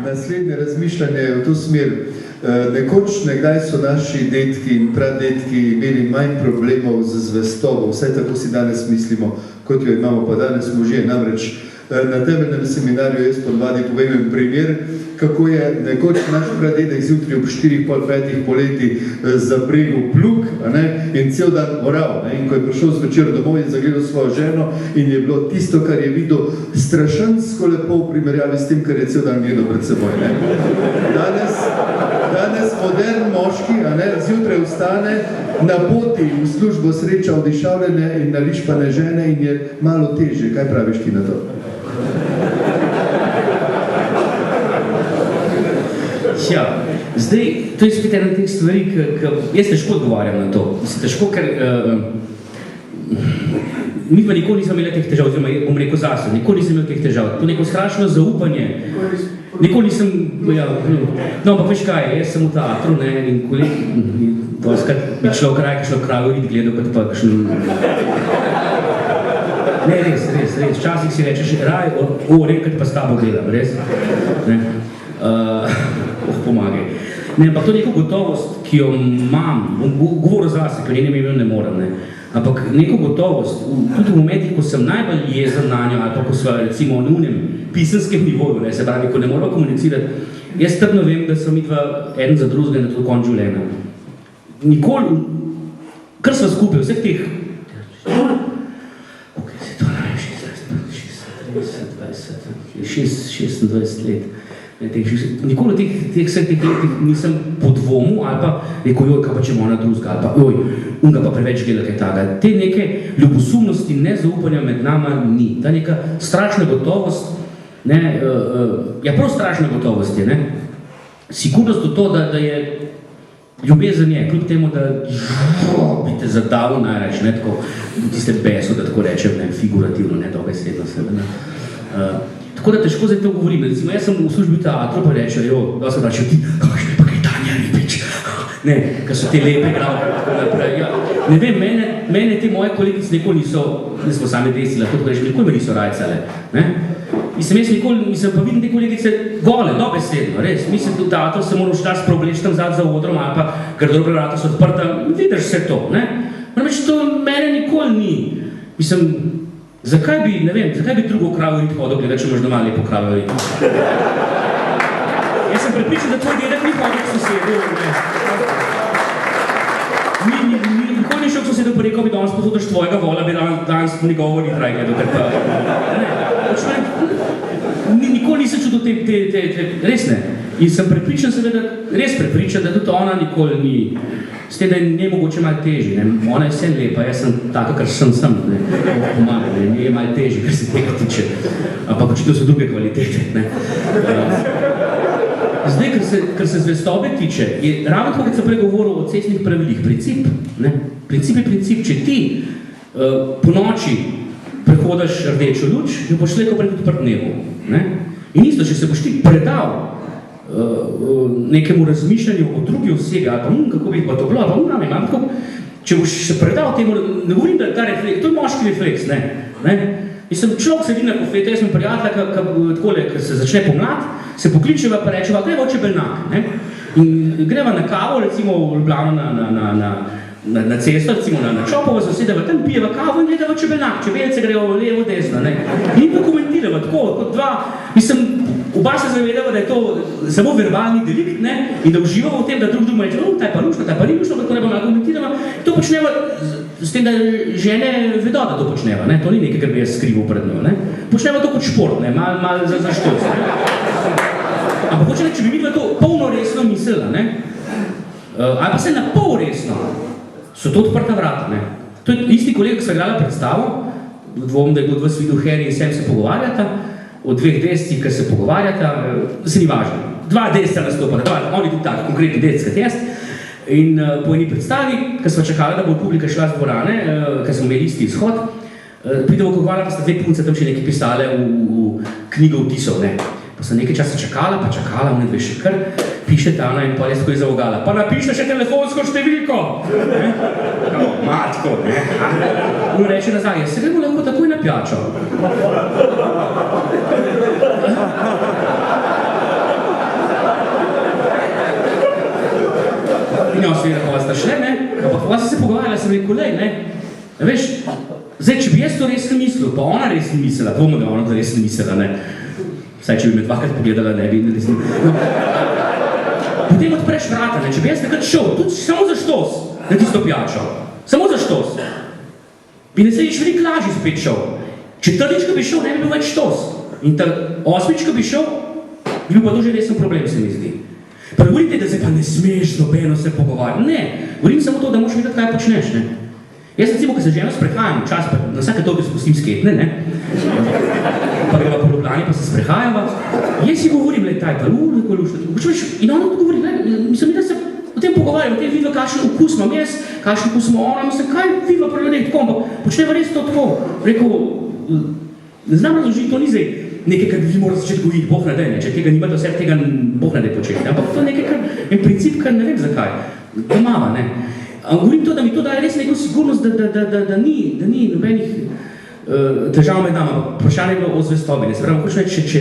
naslednje razmišljanje v to smer. Nekoč, nekdaj so naši detki in pradetki imeli manj problemov z zvestobo, vsaj tako si danes mislimo, kot jo imamo pa danes možje. Namreč na temeljnem seminarju jaz podvadi povem en primer, kako je nekoč naš pradedek zjutraj ob 4:30 poleti zapregel plug in cel dan oral. In ko je prišel zvečer domov in zagledal svojo ženo in je bilo tisto, kar je videl, strašansko lepo v primerjavi s tem, kar je cel dan gledal pred seboj. Danes modern moški zjutraj vstane, na poti v službo sreča odišavljene in nališpane žene in je malo težje. Kaj praviš ti na to? Ja, zdaj, to je spet ena teh stvari, jaz težko odgovarjam na to. Mislim, težko, ker mi pa nikoli nisem imela teh težav, oziroma bom rekel zase, nikoli nisem imela teh težav. To neko strašno zaupanje. Nikoli nisem, no, ampak veš kaj, jaz sem v teatru, in doskrat bi človek kraj vid gledal, kot pa kakšen... Ne, res, včasih si rečeš, raj, rekaj pa s tabo gledam, res. Pomagaj. Ne, ampak to neko gotovost, ki jo imam, govoril zase, ker njenem imel ne moram, ampak neko gotovost, tudi v momentih, ko sem najbolj jezen na njo, ali pa ko sva recimo v unem pisenskem nivoju, se pravi, ko ne moramo komunicirati, jaz trdno vem, da sem midva eden za drugega na to konc življenja. Nikoli, kar sva skupaj, vseh teh 26 let. Nikoli teh vseh teh letih nisem po dvomu ali pa rekel, kaj pa če ima ona drugega, ali pa unga pa preveč gleda kaj taga. Te neke ljubosumnosti, nezaupanja med nama ni. Ta neka strašna gotovost, ja prav strašna gotovost je, sigurnost v to, da je ljubezen je, kljub temu, da bi te zadavil najreč, tako tiste beso, da tako rečem, figurativno, dobesedno sebe. Tako da težko zdaj to govorim. Recimo, jaz sem v službi v teatru, pa rečejo, da se vračajo ti, kakšne pa kaj Tanja Ribič, ker so te lepe gravke, tako naprej. Ne vem, mene te moje kolegice nikoli niso, ne smo same desile, tako da rečem, nikoli me niso rajcale. Mislim, jaz nikoli, pa vidim te kolegice gole, dobesedno, res. Mislim, v teatru se moram štas probleš tam za odrom, ali pa, ker dobro vrata so odprta, vidiš vse to, Namreč to mene nikoli ni. Mislim, zakaj bi drugo kravo rit hodil gledati, če imaš doma lepo kravo rit? Jaz sem prepričan, da tvoj dedek ni hodil k sosedu. Nikoli ni šel k sosedu, pa rekel bi danes posodaš tvojega vola, bi danes po njegovo rit raj gledal, ker pa... Nikoli nisem čudil te, res ne. In sem prepričan seveda, res prepričan, da tudi ona nikoli ni. S tem, da je njej mogoče malo težji, ona je vsem lepa, jaz sem taka, kar sem, pomagam, njej je malo težji, kar se tega tiče, ampak očitno so druge kvalitete. Zdaj, kar se zvestobe tiče, je ravno tako, kot sem prej govoril o cestnih pravilih, princip je princip, če ti po noči prehodiš rdečo luč, jo boš lahko prej tudi prtneval. In isto, če se boš ti predal nekemu razmišljanju o drugi osebi, ali pa kako bi pa to bilo, ali pa imam tako, če boš se predal temu, ne govorim, da je ta refleks, to je moški refleks, Mislim, človek se vidi na kofetu, jaz sem prijatelja, ko se začne pomlad, se pokličeva pa rečeva, greva v Čebelnak, in greva na kavo, recimo v Ljubljano na cesto, recimo na Čopovo, zasedeva tam, pijeva kavo in gledava Čebelnak, Čebelce grejo levo, desno, in pa komentirava tako, kot dva, mislim, oba se zavedava, da je to samo verbalni delikt, in da uživamo v tem, da drug reče, taj pa rušno, taj pa ni rušno, tako ne bomo komentirava, to počneva s tem, da žene vedo, da to počneva, to ni nekaj, kar bi jaz skrival pred njo, počneva to kot šport, malo za štoc, ampak hoče če bi videla to polno resno mislila, ali pa se na pol resno, so to odprta vrata, To je isti kolega, ki so igrala predstavo, dvom, da je bil vas videl Harry in Sam se pogovarjata, o dveh descih, ki se pogovarjata, se ni važno. Dva desca nastopata, oni tudi tak, konkretni desc, kot jaz. In po eni predstavi, ko smo čakali, da bo publika šla z dvorane, ker smo imeli isti izhod, pridemo kogovala, pa sta dve punce tam še nekaj pisale v knjigo vtisov, Pa sem nekaj časa čakala, ona dve še kar piše Tana in pa jaz tako izavogala. Pa napiše še telefonsko številko! Matko, On reče nazaj, jaz se gremo lahko takoj na pijačo. sem rekel, ne, veš, zdaj, če bi jaz to resno mislil, pa ona resno mislila, dvomno da ona to resno mislila, ne, vsaj, če bi me dvakrat pogledala, ne bi resno. Potem odpreš vrata, ne, če bi jaz takrat šel, tudi samo za štos, na tisto pijačo, samo za štos, bi ne sediš veliko lažje spet šel. Četrtič, ko bi šel, ne bi bil več štos. In osmič, ko bi šel, bi bil pa to že resen problem, se mi zdi. Pa ne govorite, da se pa ne smeš z nobeno se pogovarjati. Ne, govorim samo to, da moraš vedeti, kaj počneš, ne. Jaz recimo, ko se ženo sprehajam, čas pa na vsake toliko spustim sketne, ne. Pa greva po Ljubljani, pa se sprehajava. Jaz si govorim, taj, pa in ona to govori, ne, mislim, da se o tem pogovarjam, o tem vidiva, kakšen okus imam jaz, kakšen okus ima ona, mislim, kaj vidiva prvi tako, ampak počneva res to tako. Rekel, ne znam razložiti, to ni zdaj nekaj, kar vi mora začeti govoriti, Bog ne daj, ne, če tega nimate vse, tega Bog ne daj početi, ampak to je nekaj, en princip, kar ne vem zakaj, domava, ne. Govorim to, da mi to daje res neko sigurnost, da ni nobenih težav med nama, vprašanje je bilo o zvestobi, ne, se pravi, hočem reči, če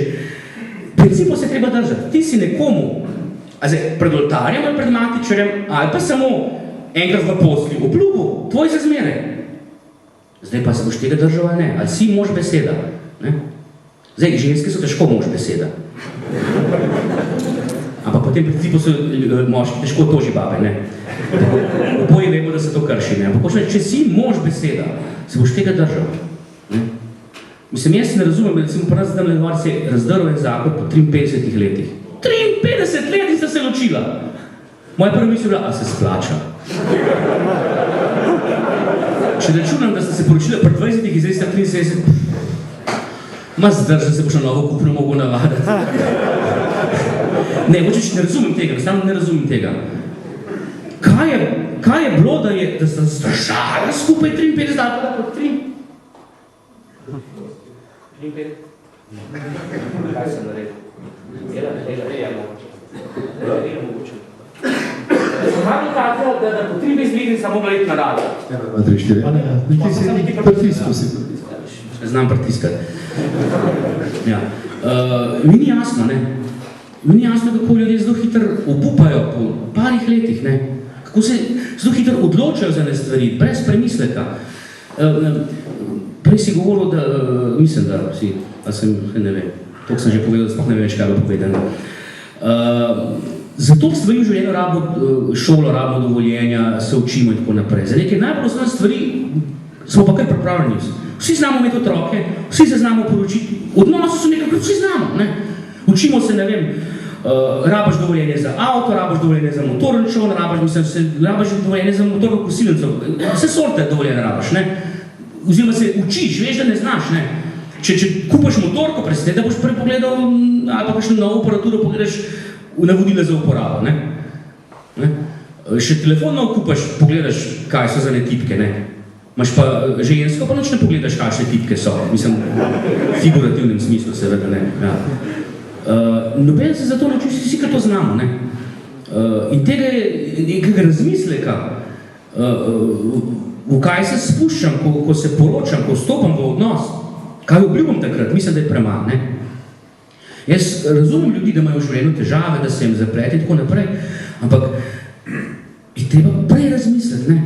principov se treba držati, ti si nekomu, pred oltarjem ali pred matičarjem, ali pa samo enkrat v posli, obljubil, tvoj za zmeraj. Zdaj pa se boš tega držal ali ne, ali si mož beseda. Ne? Zdaj, ženske so težko mož beseda. Ampak po tem principu so moški težko toži babe, ne. Oboji vemo, da se to krši, ne. Ampak če si mož beseda, se boš tega držal. Ne? Mislim, jaz ne razumem, da recimo pa nas zdaj se je razdrl en zakon po 53 letih. 53 let in sta se ločila. Moja prva misel je bila, a se splača. Če računam, da sta se poročila pri 20 in zdaj sta 73, ma zdrža se boš na novo kupno mogel navadati. Ne, moče ne razumem tega, enostavno ne razumem tega. Kaj je bilo, da sta zdržala skupaj 53 data kot 3? 53? Kaj sem naredil? Dela mogoče. Sem pravil tako, da po 3 bezlini samo mogla iti na rado. 1, 2, 3, 4. Ti si pritiskal si. Znam pritiskati. Ja. Mi ni jasno, ne. Mi ni jasno, kako ljudje zelo hitro obupajo po parih letih, ne. Kako se zelo hitro odločajo za ne stvari, brez premisleka. Prej si govoril, da, mislim, da si, a sem, ne vem, toliko sem že povedal, sploh ne vem več, kaj bo povedano. Zato stvari v življenju rabo šolo, rabo dovoljenja, se učimo in tako naprej. Za nekaj najbolj osnovne stvari smo pa kar pripravljeni. Vsi znamo imeti otroke, vsi se znamo poročiti, odnosi so nekaj, vsi znamo, ne. Učimo se, ne vem, rabaš dovoljenje za avto, rabaš dovoljenje za motorni čoln, rabaš dovoljenje za motorno kosilnico, vse sorte dovoljenje rabaš, ne. Oziroma se učiš, veš, da ne znaš, ne. Če kupaš motorko, presne, da boš prej pogledal, ali pa kakšno novo aparaturo pogledaš navodila za uporabo, ne. Še telefonno kupaš, pogledaš, kaj so za ne tipke, ne. Imaš pa žensko, pa nič ne pogledaš, kakšne tipke so. Mislim, v figurativnem smislu, seveda, ne. Ja. Noben se zato nauči, vsi kar to znamo, ne. In tega je nekega razmisleka, v kaj se spuščam, ko se poročam, ko vstopam v odnos, kaj obljubam takrat, mislim, da je premalo, ne. Jaz razumem ljudi, da imajo v življenju težave, da se jim zaplete in tako naprej, ampak je treba prej razmisliti, ne.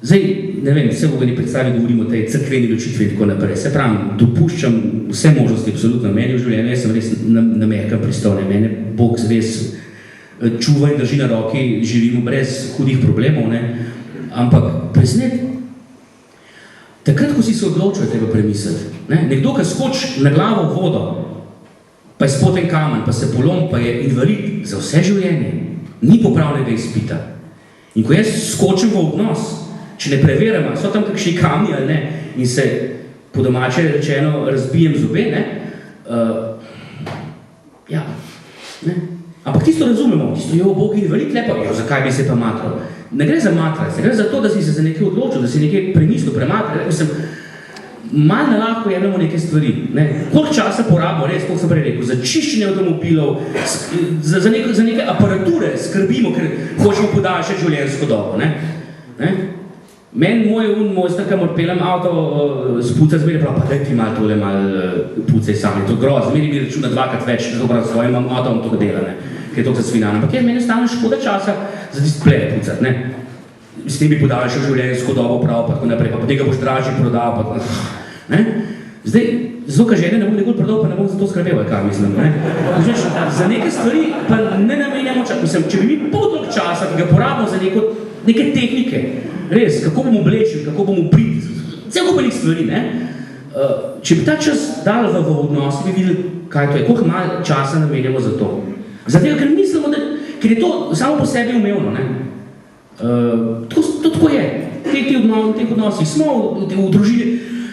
Zdaj, ne vem, vse v eni predstavi govorimo o tej crkveni ločitvi in tako naprej. Se pravim, dopuščam vse možnosti absolutno meni v življenju, jaz sem res namerkan pristone, mene Bog res čuva in drži na roki, živimo brez hudih problemov, ne. Ampak presnet, takrat, ko si se odločil, je treba premisliti. Ne? Nekdo, ki skoči na glavo v vodo, pa je spoten kamen, pa se polom, pa je invalid za vse življenje, ni popravnega izpita. In ko jaz skočim v odnos, če ne preverjam, so tam kakšni kamni ali ne, in se po domače rečeno razbijem zobe, ne, ja, ne. Ampak tisto razumemo, tisto, Bog je invalid, lepo, zakaj bi se pa matral? Ne gre za matrati, gre za to, da si se za nekaj odločil, da si nekaj premislil, prematral. Malo na lahko jemljamo neke stvari. Ne? Koliko časa porabimo, res, kot sem prej rekel, za čiščenje avtomobilov, za neke aparature skrbimo, ker hočemo podaljšati življenjsko dobo. Ne? Meni moj strka mora pelem avto spuca zmeri, pa daj ti malo tole, malo pucaj sami, to je groz, zmeri mi računa dvakrat več, da dobro svojim avtom to dela, ne? Ker je to zasvinano. Ampak meni je stavno škoda časa za tisti plede pucati. s tem bi podaljšal življenjsko dobo prav, pa tako naprej, pa potem ga boš dražje prodal, pa ne? Zdaj, zato, ker žene ne bom nikoli prodal, pa ne bom za to skrbel, kaj mislim, ne? Znaš, za neke stvari pa ne namenjamo čas, mislim, če bi mi pol toliko časa, ki ga porabimo za neke tehnike, res, kako bomo oblečili, kako bomo priti, cel kup stvari, ne? Če bi ta čas dal v odnosi, bi videli, kaj to je, koliko malo časa namenjamo za to. Zato, ker mislimo, ker je to samo po sebi umevno, ne? To tako je. V teh odnosih smo v družini.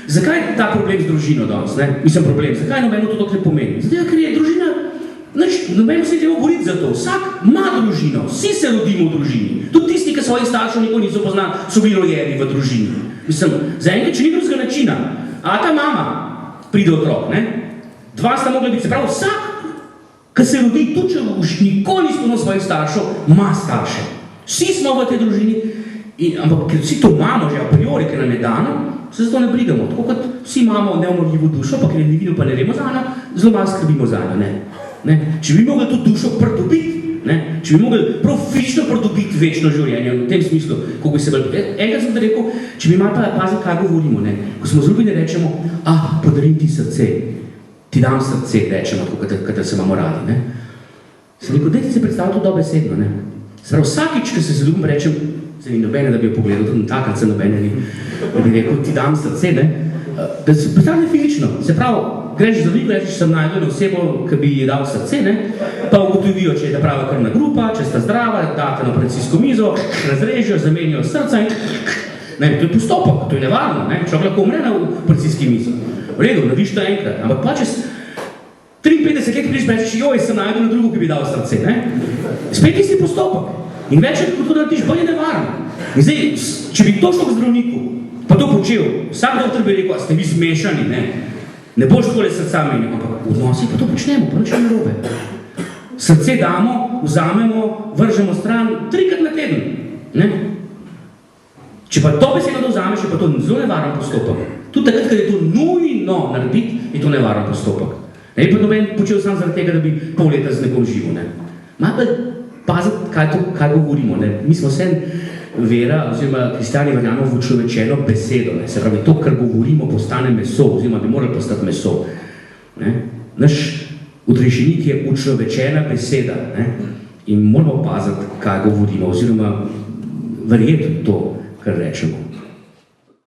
Zakaj je ta problem z družino danes, ne? Mislim problem, zakaj nobeno to tako ne pomeni? Zato, ker je družina, nobeno se je treba boriti za to. Vsak ima družino, vsi se rodimo v družini. Tudi tisti, ki svojih staršev nikoli niso poznali, so bili rojeni v družini. Mislim, zaenkrat, če ni drugega načina, a ta mama pride otrok, ne? Dva sta mogla biti, se pravi, vsak, ki se rodi, tudi če nikoli ni spoznal svojih staršev, ima starše. Vsi smo v tej družini, ampak ker vsi to imamo že a priori, ker nam je dano, se zato ne brigamo. Tako kot vsi imamo neumorljivo dušo, pa ker je ne vidimo, pa ne vemo za njo, zelo malo skrbimo za njo. Ne? Če bi mogli to dušo pridobiti, če bi mogli prav fizično pridobiti večno življenje, v tem smislu, kako bi se bolj... Enkrat sem rekel, če bi malo pazili, kaj govorimo, ne? Ko smo zljubljeni, rečemo, podarim ti srce, ti dam srce, rečemo, kot se imamo radi. Ne? Sem rekel, dajte se predstavljati to dobesedno. Ne? Vsakič, ko se zaljubim, rečem, se ni nobene, da bi jo pogledal, tudi takrat se nobene ni, da bi rekel, ti dam srce, ne? Da se predstavljate fizično, se pravi, greš za veliko, rečeš, sem najdel osebo, ki bi ji dal srce, ne? Pa ugotovijo, če je ta prava krvna grupa, če sta zdrava, date na operacijsko mizo, razrežijo, zamenijo srca in ne, to je postopek, to je nevarno, ne? Človek lahko umre na operacijski mizi. V redu, narediš to enkrat, ampak pa čez 53 let priš rečeš, joj, sem najdel na drugo, ki bi dal srce, ne? Spet isti postopek. In več, kot to narediš, bolj je nevarno. In zdaj, če bi to šlo k zdravniku, pa to počel, vsak doktor bi rekel, a ste vi zmešani, ne? Ne boš takole srca menil, ampak v odnosih pa to počnemo, pa nič ne narobe. Srce damo, vzamemo, vržemo stran 3-krat na teden, ne? Če pa to besedo vzameš, je pa to zelo nevaren postopek. Tudi takrat, kad je to nujno narediti, je to nevaren postopek. Ne bi pa noben počel sam zaradi tega, da bi pol leta z nekom živo, ne? Malo pa paziti, kaj govorimo, ne? Mi smo vse vera, oziroma kristjani verjamemo v človečeno besedo, ne? Se pravi, to, kar govorimo, postane meso, oziroma bi morali postati meso, ne? Naš odrešenik je učlovečena beseda, ne? In moramo paziti, kaj govorimo, oziroma verjeti to, kar rečemo.